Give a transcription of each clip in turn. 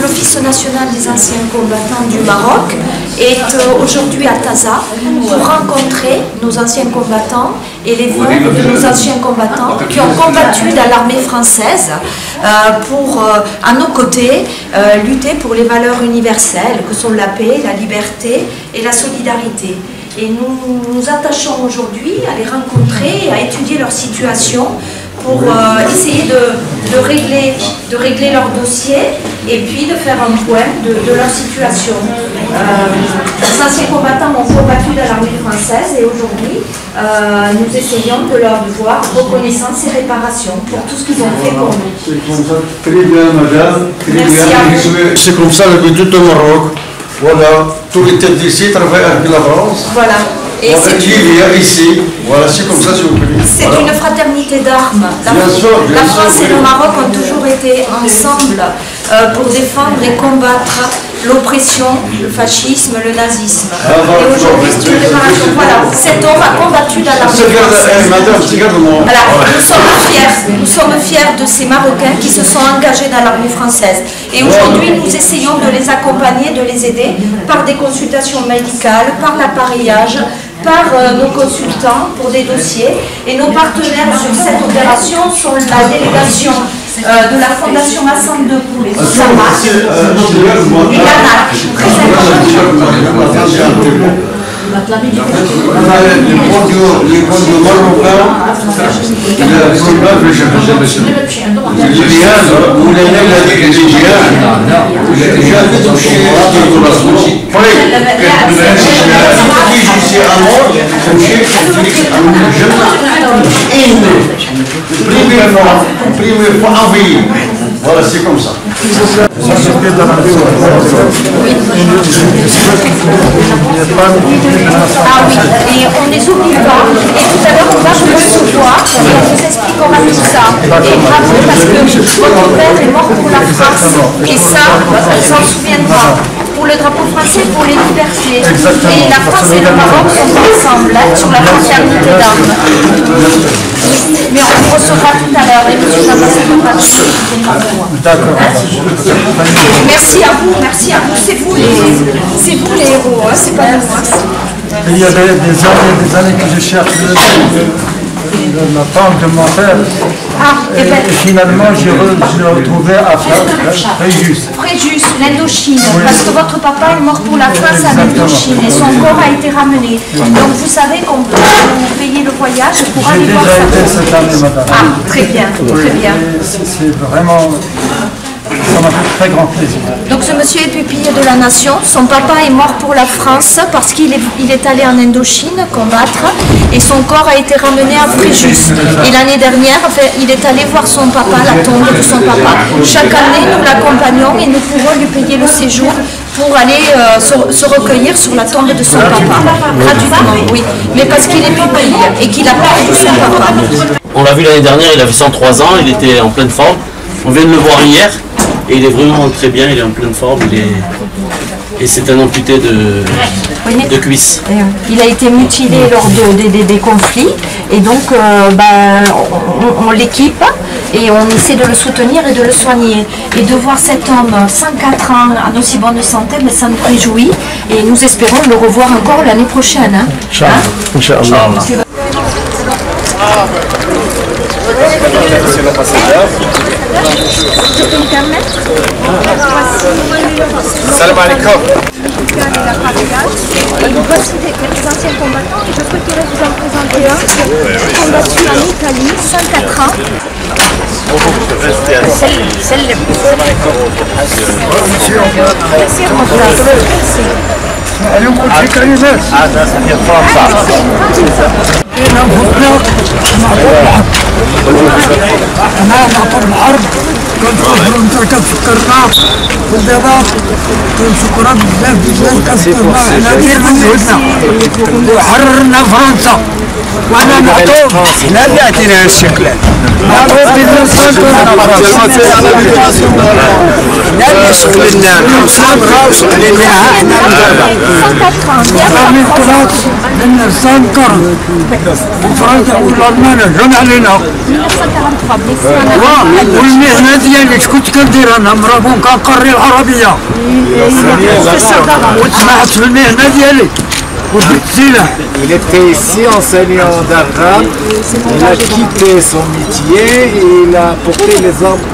l'Office national des anciens combattants du Maroc est aujourd'hui à Taza pour rencontrer nos anciens combattants et les veuves de nos anciens combattants qui ont combattu dans l'armée française pour, à nos côtés, lutter pour les valeurs universelles que sont la paix, la liberté et la solidarité. Et nous nous attachons aujourd'hui à les rencontrer et à étudier leur situation pour essayer de régler leur dossier et puis de faire un point de leur situation. Les anciens combattants ont combattu dans l'armée française et aujourd'hui nous essayons de leur devoir reconnaissance et réparation pour tout ce qu'ils ont fait pour nous. Très bien, madame. Merci à vous. C'est comme ça depuis tout le Maroc. Voilà, tous les têtes d'ici travaillent avec la France. Voilà. Et ici, voilà, c'est comme ça, si vous plaît. C'est une fraternité d'armes. La France et le Maroc ont toujours été ensemble pour défendre et combattre l'oppression, le fascisme, le nazisme. Et aujourd'hui, c'est une réparation. Voilà, cet homme a combattu dans l'armée française. Voilà, nous sommes fiers de ces Marocains qui se sont engagés dans l'armée française. Et aujourd'hui, nous essayons de les accompagner, de les aider par des consultations médicales, par l'appareillage, par nos consultants pour des dossiers. Et nos partenaires sur cette opération sont la délégation de la Fondation Hassan de Poul et Sama et l'ANAC, très voilà, c'est comme ça. Ah oui, et on les oublie pas. Et tout à l'heure, on va vous recevoir et on vous expliquera tout ça. Et bravo parce que votre père est mort pour la France. Et ça, on s'en souviendra. Pour le drapeau français, pour les libertés. Et la France et le Maroc sont ensemble sur la fraternité d'armes. Mais on vous recevra tout à l'heure. Et monsieur l'ambassadeur va nous D'accord. merci à vous, c'est vous les héros, hein, c'est pas nous. Il y a des années que je cherche la tante de mon père. Et finalement, j'ai retrouvé à Fréjus. Fréjus, l'Indochine, parce que votre papa est mort pour la France à l'Indochine et son corps a été ramené. Donc vous savez qu'on peut vous payer le voyage pour aller voir ça. J'ai déjà été cette année, madame. Ah, très bien, très bien. C'est vraiment... Ça m'a fait très grand plaisir. Donc ce monsieur est pupille de la nation. Son papa est mort pour la France parce qu'il est allé en Indochine combattre et son corps a été ramené à Fréjus. Et l'année dernière, il est allé voir son papa, la tombe de son papa. Chaque année, nous l'accompagnons et nous pouvons lui payer le séjour pour aller se recueillir sur la tombe de son papa. Gratuitement, oui. Mais parce qu'il est pupille et qu'il a perdu son papa. On l'a vu l'année dernière, il avait 103 ans, il était en pleine forme. On vient de le voir hier. Et il est vraiment très bien, il est en pleine forme, et c'est un amputé de cuisse. Il a été mutilé lors des conflits, et donc on l'équipe et on essaie de le soutenir et de le soigner. Et de voir cet homme 104 ans en aussi bonne santé, mais ça nous réjouit, et nous espérons le revoir encore l'année prochaine. Hein. Inch'Allah. Monsieur l'ambassadeur. Salam alaikum. Voici quelques anciens combattants et je préférais vous en présenter un qui a combattu en Italie, 104 ans. كنت أخرج تركب في القرناق والبيضاء والسكرات بزاف وحررنا فرنسا وانا معطوف لا بيعطينا الشكلات معطوف لا بيشغلنا صابغة وشغلنا احنا من التراث لنا السنكر فرنسا والألمان جون علينا. والمهنة ديالي شكون كندير أنا مرابون كنقري العربية. وسمعت في المهنة ديالي. Il était ici enseignant d'arabe, il a quitté son métier et il a porté les armes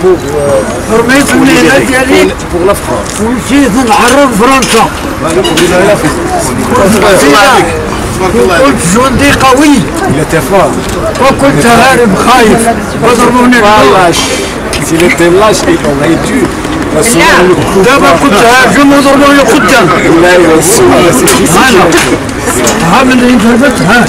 pour la France. جندي قوي. Il était fort. وكنت هارب خايف وضربوني lâche. S'il était lâche, il aurait dû. دابا كنت هاجم وضربوني قدام. ها من اللي انتهبت ها.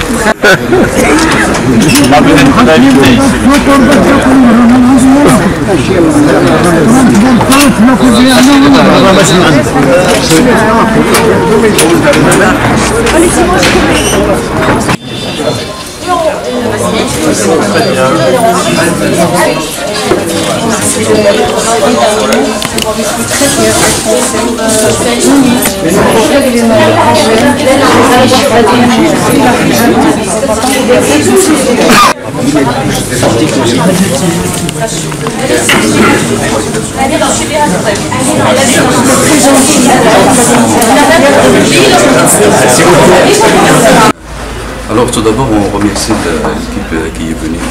Alors tout d'abord on remercie l'équipe qui est venue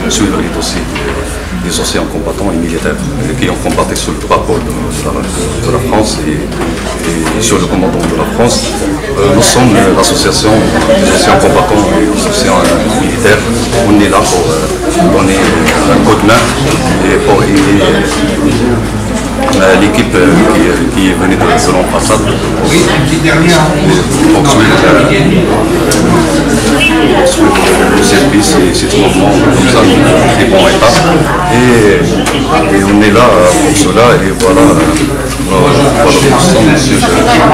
pour suivre les dossiers des anciens combattants et militaires qui ont combattu sur le drapeau de la France et sur le commandant de la France. Nous sommes l'association des anciens combattants et des anciens militaires. On est là pour donner un coup de main et pour aider l'équipe qui est venue de l'ambassade pour suivre le service et c'est un mouvement comme ça des bons états et on est là pour cela et voilà nous sommes monsieur secrétaire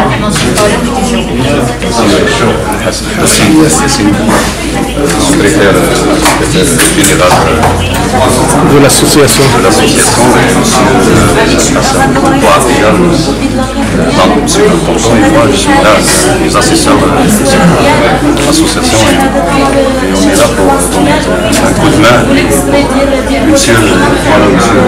général de l'association et monsieur monsieur le tonton et moi je suis là les assesseurs de l'association et on est là pour donner un coup de main monsieur voilà monsieur